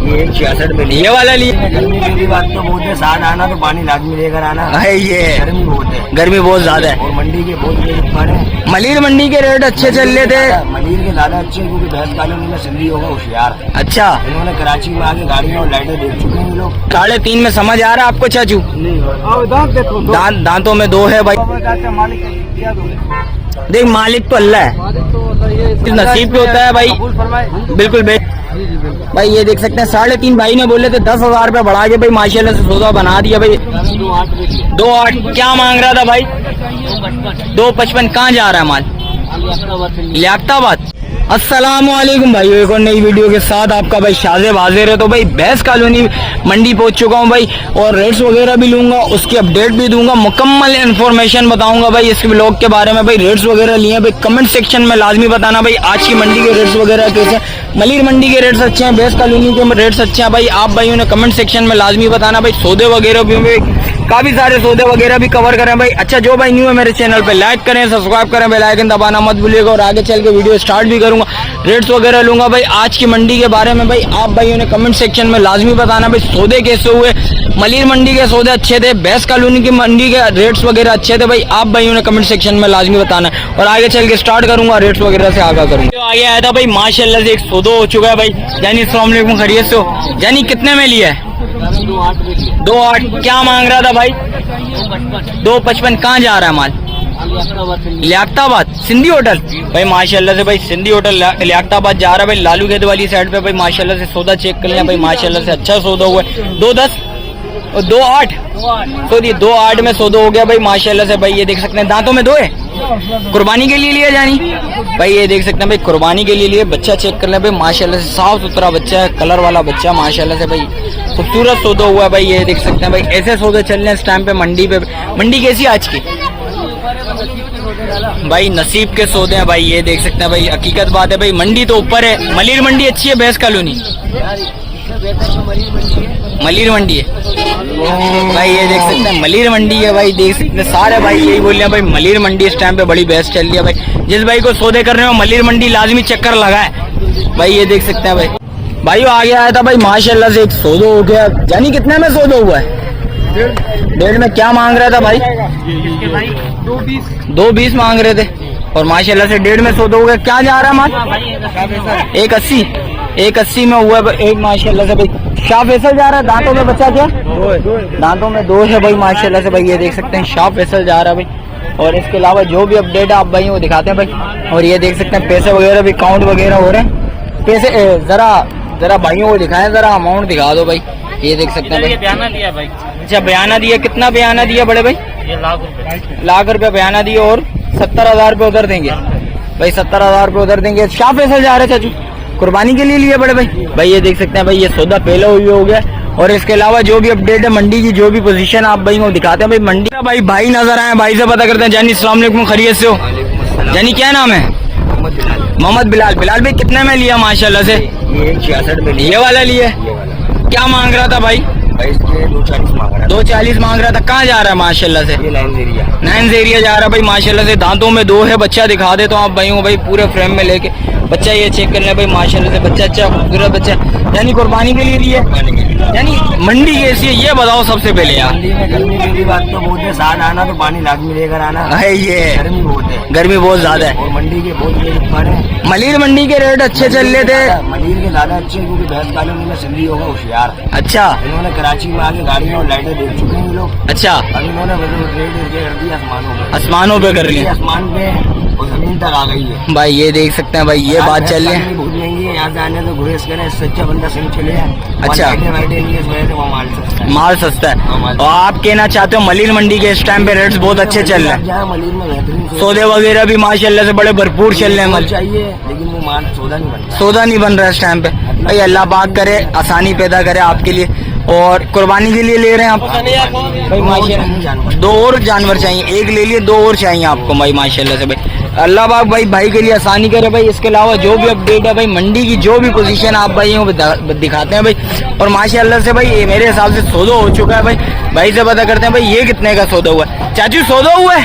ये 66 में ये वाला लिए। गर्मी की बात तो बहुत है, साथ आना तो पानी लाजमी लेकर आना है। ये गर्मी बहुत है, गर्मी बहुत ज्यादा है और मंडी के बहुत रेट बढ़े। मलिर मंडी के रेट अच्छे चल रहे थे। मलिर के ज्यादा अच्छे, क्योंकि भैंस कॉलोनी में सिंधी होगा होशियार। अच्छा, इन्होंने कराची में आके गाड़ियाँ और लाइटें देख चुके हैं ये लोग। 3.5 में समझ आ रहा है आपको चाचू? दांतों में 2 है भाई। देख मालिक तो अल्लाह है, नसीब पे होता है भाई। बिल्कुल भाई ये देख सकते हैं 3.5 भाई ने बोले थे, 10,000 रुपये बढ़ा के भाई माशाल्लाह से सौदा बना दिया भाई। 2.8 क्या मांग रहा था भाई? 2.55। कहाँ जा रहा है माल? लियाकताबाद। अस्सलाम वालेकुम भाई, एक और नई वीडियो के साथ आपका भाई शाज़ेब हाजिर है। तो भाई भैंस कॉलोनी मंडी पहुंच चुका हूं भाई, और रेट्स वगैरह भी लूंगा, उसकी अपडेट भी दूंगा, मुकम्मल इन्फॉर्मेशन बताऊंगा भाई इस ब्लॉग के बारे में। भाई रेट्स वगैरह लिए भाई, कमेंट सेक्शन में लाजमी बताना भाई आज की मंडी के रेट्स वगैरह कैसे। मलिर मंडी के रेट्स अच्छे हैं, भैंस कॉलोनी के रेट्स अच्छे हैं भाई। आप भाइयों ने कमेंट सेक्शन में लाजमी बताना भाई। सौदे वगैरह भी काफी सारे सौदे वगैरह भी कवर करें भाई। अच्छा, जो भाई न्यू है मेरे चैनल पे लाइक करें, सब्सक्राइब करें, बेल आइकन दबाना मत भूलिएगा। और आगे चल के वीडियो स्टार्ट भी करूंगा, रेट्स वगैरह लूंगा भाई आज की मंडी के बारे में भाई। आप भाइयों ने कमेंट सेक्शन में लाजमी बताना भाई सौदे कैसे हुए। मलिर मंडी के सौदे अच्छे थे, भैंस कॉलोनी की मंडी के रेट्स वगैरह अच्छे थे भाई। आप भाइयों ने कमेंट सेक्शन में लाजमी बताना, और आगे चल के स्टार्ट करूंगा, रेट्स वगैरह से आगा करूंगा। तो आगे आया था भाई माशाल्लाह से एक सौदा हो चुका है भाई। जानी अस्सलाम वालेकुम, खैरियत से हो? जानी कितने में लिया है? 2.8 क्या मांग रहा था भाई? 2.55। कहाँ जा रहा है माल? लियाकताबाद सिंधी होटल भाई माशाल्लाह से भाई। सिंधी होटल लियाकताबाद जा रहा है भाई, लालू खेत वाली साइड पे भाई। माशाल्लाह से सौदा चेक कर लिया भाई, माशाल्लाह से अच्छा सौदा हुआ है। 2.10 और 2.8 तो 2.8 में सौदा हो गया भाई माशाल्लाह से भाई। ये देख सकते हैं दांतों में 2 है, कुर्बानी के लिए लिया जानी भाई। ये देख सकते हैं भाई कुर्बानी के लिए लिए। बच्चा चेक कर ले भाई माशाल्लाह से, साफ सुथरा बच्चा है, कलर वाला बच्चा माशाल्लाह से भाई। खूबसूरत सौदा हुआ है भाई। ये देख सकते हैं भाई, ऐसे सौदे चल रहे हैं इस टाइम पे मंडी पे। मंडी कैसी आज की भाई? नसीब के सौदे हैं भाई। ये देख सकते हैं भाई, हकीकत बात है भाई। मंडी तो ऊपर है, मलिर मंडी अच्छी है, भैंस कॉलोनी मलिर मंडी है भाई। ये देख सकते हैं मलिर मंडी है भाई। देख सकते हैं सारे भाई यही बोल रहे हैं भाई, मलिर मंडी इस टाइम पे बड़ी बेस्ट चल रही है भाई। जिस भाई को सौदे कर रहे हो मलिर मंडी लाजमी चक्कर लगाए भाई। ये देख सकते हैं भाई। भाइयों आगे आया था भाई माशाल्लाह से एक सौदा हो गया। जानी कितने में सौदा हुआ है? 1.5 में क्या मांग रहा था भाई? 2.20 मांग रहे थे, और माशाल्लाह से 1.5 में सौदा हो गया। क्या जा रहा है माल? 1.80 में हुआ है एक माशाल्लाह से भाई। शाह फैसल जा रहा है। दांतों में बच्चा क्या? दांतों में 2 है भाई माशाल्लाह से भाई। ये देख सकते हैं शाह फैसल जा रहा है भाई। और इसके अलावा जो भी अपडेट है आप भाई वो दिखाते हैं भाई। और ये देख सकते हैं पैसे वगैरह भी काउंट वगैरह हो रहे हैं। पैसे जरा भाइयों को दिखाएं, जरा अमाउंट दिखा दो भाई। ये देख सकते हैं भाई, बयाना दिया भाई। अच्छा, बयाना दिया। कितना बयाना दिया बड़े भाई? ये लाख रुपए बयाना दिए, और 70,000 रुपये उधर देंगे भाई। 70,000 रुपये उधर देंगे। शाह फैसल जा रहे चाचू, कुर्बानी के लिए लिए बड़े भाई। भाई ये देख सकते हैं भाई, ये सौदा पहले हुई हो गया। और इसके अलावा जो भी अपडेट है मंडी की, जो भी पोजीशन आप भाई को दिखाते हैं भाई मंडी का। भाई नजर आए, भाई से पता करते हैं। जानी अस्सलाम वालेकुम, खैरियत से हो? जानी क्या नाम है? मोहम्मद बिलाल। बिलाल भाई कितने में लिया माशाल्लाह से? ये 66 में ये वाला लिया। क्या मांग रहा था भाई? 2.40 मांग रहा था। कहाँ जा रहा है माशाल्लाह से? नाइन एरिया जा रहा है भाई माशाल्लाह से। दांतों में 2 है। बच्चा दिखा दे तो आप भाइयों भाई पूरे फ्रेम में लेके। बच्चा ये चेक कर ले भाई माशाल्लाह से, बच्चा अच्छा खूबसूरत बच्चा। यानी कुर्बानी के लिए लिए। यानी मंडी कैसी है ये बताओ सबसे पहले यार। मंडी में गर्मी की बात तो बहुत है, साथ आना तो पानी लाजमी लेकर आना है। ये गर्मी बहुत है, गर्मी बहुत ज्यादा है, और मंडी के बहुत रेट बढ़े। मलिर मंडी के रेट अच्छे चल रहे थे। मलिर के ज्यादा अच्छे, क्योंकि भैंस कॉलोनी में सिंधी होगा होशियार। अच्छा, इन्होंने कराची में आके गाड़ियाँ और लाइटें देख चुके हैं ये लोग। अच्छा, अब इन्होंने रेट कर दिया आसमानों पे कर लिया, आसमान पे और जमीन तक आ गई है भाई। ये देख सकते हैं भाई, ये बात चल रही है। बहुत महंगी है, यहाँ से आने तो घुरेस करें, सच्चा बंदा सही चले। अच्छा, माल सस्ता है। और आप कहना चाहते हो मलिर मंडी के इस टाइम पे रेट्स बहुत अच्छे चल रहे हैं। मलिर में बेहतरीन सौदे वगैरह भी माशाल्लाह से बड़े भरपूर चल रहे हैं। माल चाहिए, लेकिन वो माल सौदा नहीं बन रहा है इस टाइम पे भाई। अल्लाह पाक करे आसानी पैदा करे आपके लिए। और कुर्बानी के लिए ले रहे हैं आप भाई माशाल्लाह? 2 और जानवर चाहिए, एक ले लिए, 2 और चाहिए आपको भाई माशाल्लाह से भाई। अल्लाह पाक भाई के लिए आसानी करे भाई। इसके अलावा जो भी अपडेट है भाई मंडी की, जो भी पोजीशन आप भाई दिखाते हैं भाई। और माशाल्लाह से भाई मेरे हिसाब से सौदा हो चुका है भाई। भाई से पता करते हैं भाई ये कितने का सौदा हुआ है। चाचू सौदा हुआ है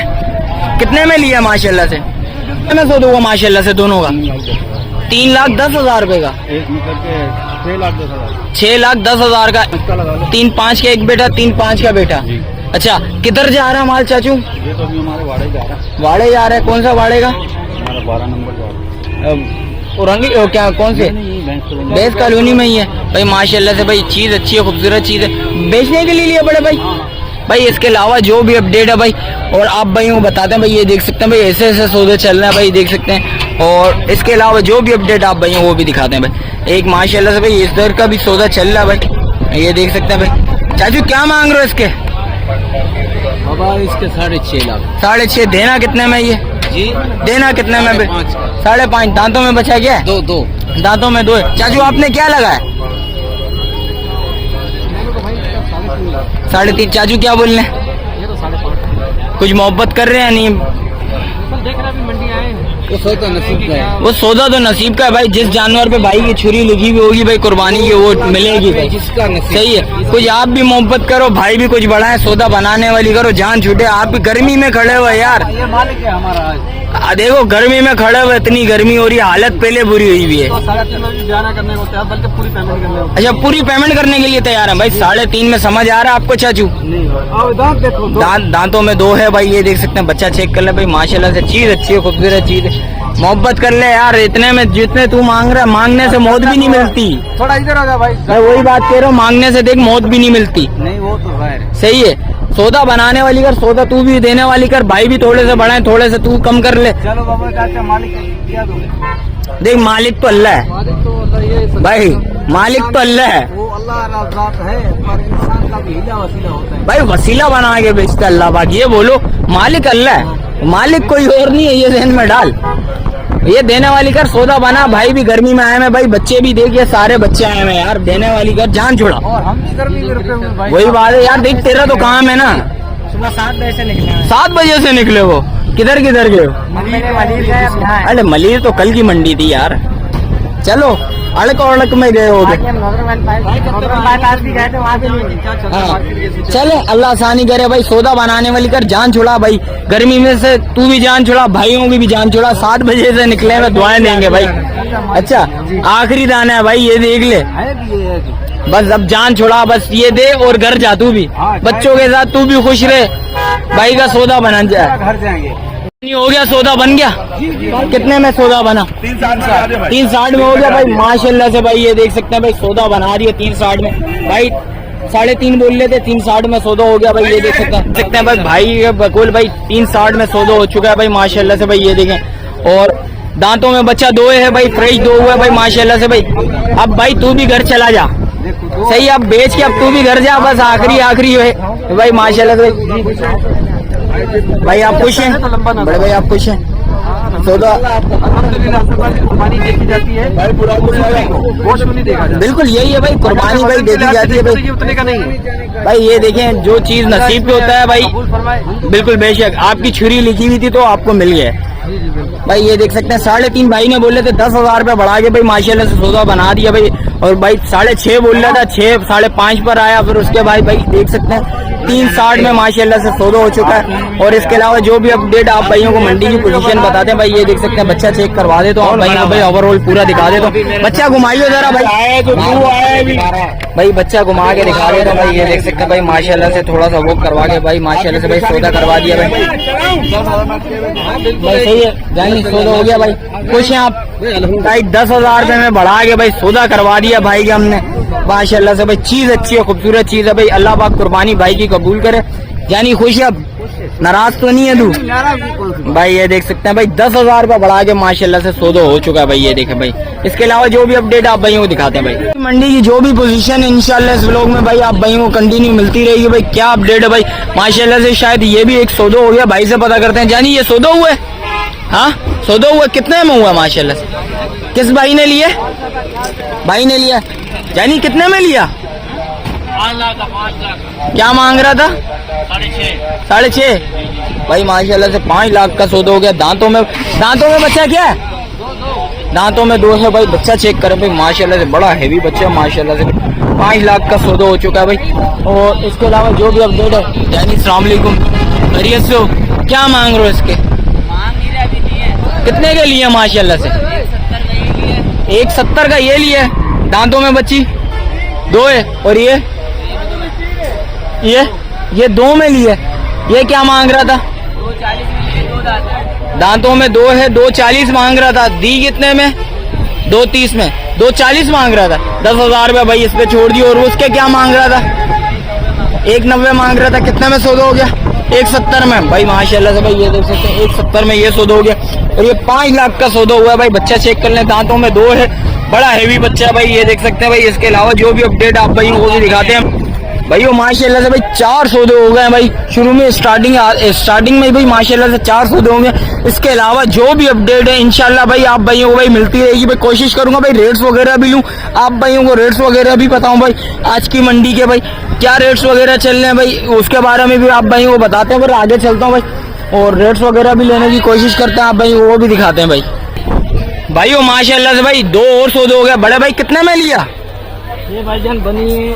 कितने में लिया माशाल्लाह से? कितने में सौदा हुआ माशाल्लाह से दोनों का? 3,10,000 रुपए का, 6,10,000 का। 3-5 का एक बेटा, 3-5 का बेटा। अच्छा, किधर जा रहा है माल चाचू? ये तो अभी हमारे वाड़े जा रहा है, वाड़े जा रहा है। कौन सा वाड़े का? हमारा 12 नंबर जा रहा है। औरंगी क्या कौन से? बेस कॉलोनी में ही है भाई। माशाल्लाह से भाई चीज अच्छी है, खूबसूरत चीज है। बेचने के लिए लिया बड़े भाई? भाई इसके अलावा जो भी अपडेट है भाई, और आप भाइयों को बताते हैं भाई, ये देख सकते हैं भाई ऐसे ऐसे सौदे चल रहे हैं भाई, देख सकते हैं। और इसके अलावा जो भी अपडेट आप भाइयों वो भी दिखाते हैं भाई। एक माशाल्लाह से भाई इस दर का भी सौदा चल रहा है भाई, ये देख सकते हैं भाई। चाचू क्या मांग रहे हो इसके? इसके 6.5 लाख। 6.5 देना कितने में ये? जी देना कितने में? 5.5। दांतों में बचा क्या? 2 दांतों में 2 है। चाचू आपने क्या लगाया? 3.5। चाचू क्या बोल रहे हैं? कुछ मोहब्बत कर रहे हैं? नहीं, वो सौदा नसीब का है। वो सौदा तो नसीब का है भाई। जिस जानवर पे भाई की छुरी लिखी हुई होगी भाई कुर्बानी की, वो मिलेगी भाई, जिसका नसीब। सही है। कुछ आप भी मोहब्बत करो, भाई भी कुछ बढ़ाए, सौदा बनाने वाली करो, जान छूटे। आप भी गर्मी में खड़े हुए यार, ये मालिक है हमारा आज। देखो गर्मी में खड़े हुए, इतनी गर्मी हो रही है, हालत पहले बुरी हुई हुई है। 3.5 जाना करने को तैयार, बल्कि पूरी पेमेंट करने को। अच्छा, पूरी पेमेंट करने के लिए तैयार है भाई। 3.5 में समझ आ रहा है आपको चाचू? देखो दांतों में 2 है भाई, ये देख सकते हैं। बच्चा चेक कर ले भाई, माशाल्लाह से चीज अच्छी है, खूबसूरत चीज है। मोहब्बत कर ले यार, इतने में जितने तू मांग रहा है, मांगने से मौत भी नहीं मिलती। थोड़ा इधर आ जा भाई। मैं वही बात कह रहा हूँ, मांगने से देख मौत भी नहीं मिलती। नहीं वो तो है। सही है। सौदा बनाने वाली कर, सौदा तू भी देने वाली कर, भाई भी थोड़े से बढ़ाए, थोड़े से तू कम कर ले। चलो बाबा चाचा, मालिक दिया दो। देख मालिक तो अल्लाह है मालिक तो अल्लाह, ये भाई, मालिक तो अल्लाह है वो अल्लाह राज़ है, पर इंसान का भी हीला वसीला होता है। भाई। वसीला बना के बेचता अल्लाह बाकी, ये बोलो मालिक अल्लाह है, मालिक कोई और नहीं है, ये ज़हन में डाल। ये देने वाली कर, सौदा बना। भाई भी गर्मी में आए हैं भाई, बच्चे भी देखिए, सारे बच्चे आए हैं यार। देने वाली कर, जान छोड़ा। और हम भी गर्मी में रुके हुए भाई। वही बात है यार, देख तेरा तो काम है ना। सुबह 7 बजे से निकले। 7 बजे से निकले हो? किधर किधर गए हो? मलीर गए, अब यहाँ है। अरे मलीर तो कल की मंडी थी यार। चलो अड़क अड़क में गए हो। चले, अल्लाह आसानी करे भाई। सौदा बनाने वाली कर, जान छुड़ा भाई। गर्मी में से तू भी जान छुड़ा, भाइयों की भी जान छुड़ा। 7 बजे से निकले में दुआएं देंगे भाई। अच्छा, आखिरी दाना है भाई, ये देख ले बस। अब जान छुड़ा, बस ये दे और घर जा तू भी, बच्चों के साथ तू भी खुश रहे। भाई का सौदा बना जाए। घर जाएंगे। नहीं हो गया, सौदा बन गया? कितने में सौदा बना? 3.60 में हो गया भाई, माशाल्लाह से भाई। ये देख सकते हैं भाई, सौदा बना रही है 3.60 में भाई। 3.5 बोल लेते, 3.60 में सौदा हो गया भाई। ये देख सकते हैं भाई बकुल भाई, 3.60 में सौदा हो चुका है भाई, माशाल्लाह से भाई। ये देखें, और दांतों में बच्चा 2 है भाई, फ्रेश 2 हुआ है भाई, माशाल्लाह से भाई। अब भाई तू भी घर चला जा, सही। अब बेच के अब तू भी घर जा, बस आखिरी है भाई, माशाल्लाह से भाई। आप खुश हैं बड़े भाई? आप खुश हैं? सौदा कुर्बानी देखी जाती है भाई, पूरा गोश्त नहीं देखा जाता। बिल्कुल यही है भाई, कुर्बानी भाई देखी जाती है भाई। उतने का नहीं है भाई। ये देखें, जो चीज नसीब पे होता है भाई, बिल्कुल बेशक। आपकी छुरी लिखी हुई थी तो आपको मिल गया भाई। ये देख सकते हैं, 3.5 भाई ने बोले थे, 10,000 रुपये बढ़ा के भाई माशाल्लाह से सौदा बना दिया भाई। और भाई 6.5 बोल रहा था, 6 5.5 पर आया। फिर उसके बाद भाई देख सकते हैं 3.60 में माशाल्लाह से सौदा हो चुका है। और इसके अलावा जो भी अपडेट आप भाइयों को मंडी की पोजीशन बताते हैं भाई, ये देख सकते हैं। बच्चा चेक करवा दे तो आप भाई को भाई ओवरऑल पूरा दिखा दे। तो बच्चा घुमाइए जरा भाई, भाई बच्चा घुमा के दिखा दे तो भाई। ये देख सकते हैं भाई, माशाल्लाह से थोड़ा सा वो करवा के भाई, माशाल्लाह से भाई सौदा करवा दिया भाई। भाई सही है, जानी सौदा हो गया भाई। खुश हैं आप भाई? 10,000 रुपये में बढ़ा के भाई सौदा करवा दिया भाई के हमने, माशाल्लाह से भाई। चीज अच्छी है, खूबसूरत चीज है भाई। अल्लाह पाक कुर्बानी भाई की कबूल करे। जानी खुश है, अब नाराज तो नहीं है तू भाई? ये देख सकते हैं भाई, 10,000 रुपये बढ़ा के माशाल्लाह से सौदा हो चुका है भाई। ये देखे भाई, इसके अलावा जो भी अपडेट आप भाइयों को दिखाते हैं भाई। मंडी की जो भी पोजीशन है इंशाल्लाह इस व्लॉग में भाई आप भाइयों को कंटिन्यू मिलती रहेगी भाई। क्या अपडेट है भाई, माशाल्लाह से। शायद ये भी एक सौदा हो गया, भाई से पता करते हैं। जानी ये सौदा हुआ है? हाँ सौदा हुआ, कितने में हुआ माशाल्लाह से? किस भाई ने लिया? भाई ने लिया। जानी कितने में लिया? 5 लाख का 5 लाख। क्या मांग रहा था? 6.5 भाई माशाल्लाह से 5 लाख का सौदा हो गया। दांतों में बच्चा क्या है? दांतों में 2 है भाई। बच्चा चेक करें भाई, माशाल्लाह से बड़ा हैवी बच्चा, माशाल्लाह से 5 लाख का सौदा हो चुका है भाई। और इसके अलावा जो भी अपडेट है, यानी अस्सलाम वालेकुम, खैरियत से हो? क्या मांग रहे हो इसके? मांग नहीं रहा, अभी नहीं है। कितने के लिए माशाल्लाह से? 170 का ये लिया है, दांतों में बच्ची 2 है। और ये 2 में लिया है, ये क्या मांग रहा था? 240 दांतों में 2 है, 240 मांग रहा था। दी कितने में? 230 में, 240 मांग रहा था। 10,000 रुपया भाई इस पे छोड़ दिया। और उसके क्या मांग रहा था? 190 मांग रहा था। कितने में सौदा हो गया? 170 में भाई माशाल्लाह से। भाई ये देख सकते हैं 170 में ये सौदा हो गया। और ये 5 लाख का सौदा हुआ है भाई। बच्चा चेक कर लें, दांतों में 2 है, बड़ा हैवी बच्चा है भाई, ये देख सकते हैं भाई। इसके अलावा जो भी अपडेट आप भाई वो भी दिखाते हैं भाई। वो माशाल्लाह से भाई 4 सौदे हो गए भाई। शुरू में स्टार्टिंग में भाई माशाल्लाह से 4 सौदे होंगे। इसके अलावा जो भी अपडेट है इंशाल्लाह भाई आप भाइयों को भाई मिलती रहेगी भाई। कोशिश करूंगा भाई रेट्स वगैरह भी लूं, आप भाइयों को रेट्स वगैरह भी बताऊं भाई। आज की मंडी के भाई क्या रेट्स वगैरह चल रहे हैं भाई, उसके बारे में भी आप भाइयों को बताते हैं। फिर आगे चलता हूँ भाई और रेट्स वगैरह भी लेने की कोशिश करते हैं, आप भाई वो भी दिखाते हैं भाई। भाई वो माशाल्लाह से भाई 2 और सौदे हो गया। बड़े भाई कितने में लिया? ये भाईजान बनी है,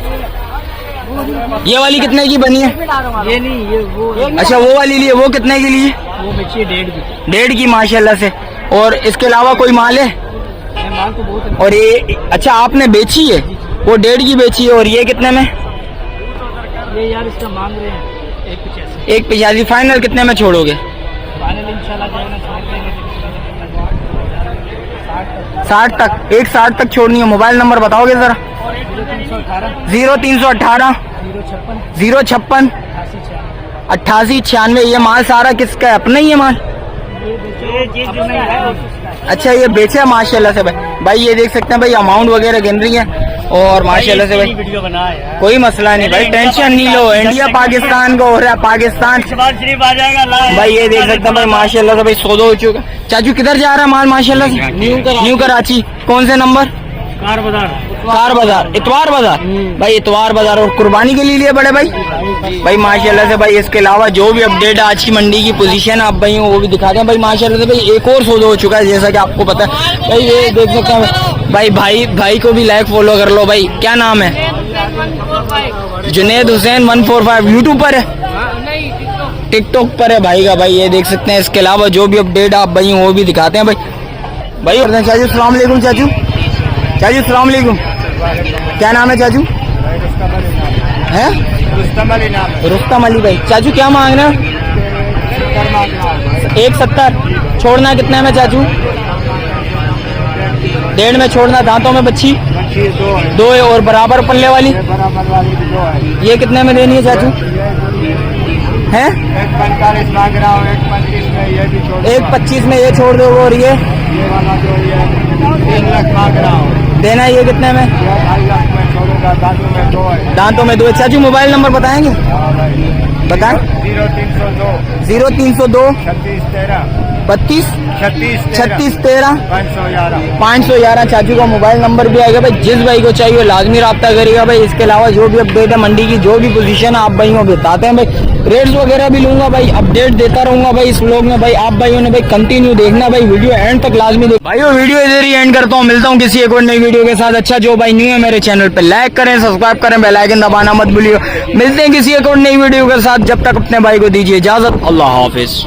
ये वाली कितने की बनी है? ये नहीं, ये वो। अच्छा वो वाली लिए, वो कितने की लिए? वो बच्ची 1.5 की। 1.5 की माशाल्लाह से। और इसके अलावा कोई माल है? माल तो बहुत है। और ये अच्छा आपने बेची है, वो 1.5 की बेची है। और ये कितने में? ये यार इसका मांग रहे हैं 185। 185 फाइनल कितने में छोड़ोगे? फाइनल इंशाल्लाह जाएगा, छोड़ देंगे 60 तक। 160 तक छोड़नी है। मोबाइल नंबर बताओगे जरा? 0318 056 88 96। ये माल सारा किसका है? अपना ही है माल? अच्छा ये बेचे है माशाल्लाह से भाई। भाई ये देख सकते हैं भाई अमाउंट वगैरह गिन रही है। और माशाल्लाह से भाई वीडियो बना है, कोई मसला नहीं भाई, टेंशन नहीं लो। इंडिया पाकिस्तान को हो रहा है, पाकिस्तान शरीफ आ जाएगा भाई। ये देख सकते हैं भाई माशाल्लाह से भाई सौदा हो चुका। चाचू किधर जा रहा है माल माशाल्लाह से? न्यू कराची। कौन से नंबर? कार बाजार, इतवार बाजार भाई, इतवार बाजार। और कुर्बानी के लिए बड़े भाई भाई माशाल्लाह से भाई। इसके अलावा जो भी अपडेट आज की मंडी की पोजीशन आप भाई वो भी दिखाते हैं भाई माशाल्लाह से भाई। एक और सौदा हो चुका है जैसा कि आपको पता है भाई। ये देख सकते हैं भाई। भाई को भी लाइक फॉलो कर लो भाई। क्या नाम है? जुनेद हुसैन 145। यूट्यूब पर है, टिकटॉक पर है भाई का भाई। ये देख सकते हैं। इसके अलावा जो भी अपडेट आप भाई वो भी दिखाते हैं भाई। चाचू सलाम अलैकुम। चाचू सलाम अलैकुम। क्या नाम है चाचू? है रुस्तम अली भाई। चाचू क्या मांग रहे हैं? 170। छोड़ना कितने में चाचू? 1.5 में छोड़ना। दांतों में बच्ची 2 है। और बराबर पल्ले वाली ये कितने में देनी है चाचू? है 1.25 में ये छोड़ दो। और ये 3 लाख मांग रहा हूँ। देना है ये कितने में? 2.5 लाख में छोड़ूंगा, दांतों में 2। चाचू मोबाइल नंबर बताएंगे? बताएं। 0302 32 36 13 511। चाचू का मोबाइल नंबर भी आएगा भाई। जिस भाई को चाहिए लाजमी रब्ता करेगा भाई। इसके अलावा जो भी अपडेट है मंडी की, जो भी पोजीशन आप भाइयों बताते हैं भाई। रेट्स वगैरह भी लूंगा भाई, अपडेट देता रहूंगा भाई इस व्लॉग में भाई। आप भाइयों ने भाई कंटिन्यू देखना भाई, वीडियो एंड तक लाजमी देख भाई। वो वीडियो इधर ही एंड करता हूँ। मिलता हूँ किसी एक और नई वीडियो के साथ। अच्छा जो भाई न्यू है मेरे चैनल पे लाइक करें, सब्सक्राइब करें, बेल आइकन दबाना मत भूलिए। मिलते हैं किसी एक और नई वीडियो के साथ। जब तक अपने भाई को दीजिए इजाजत। अल्लाह हाफिज।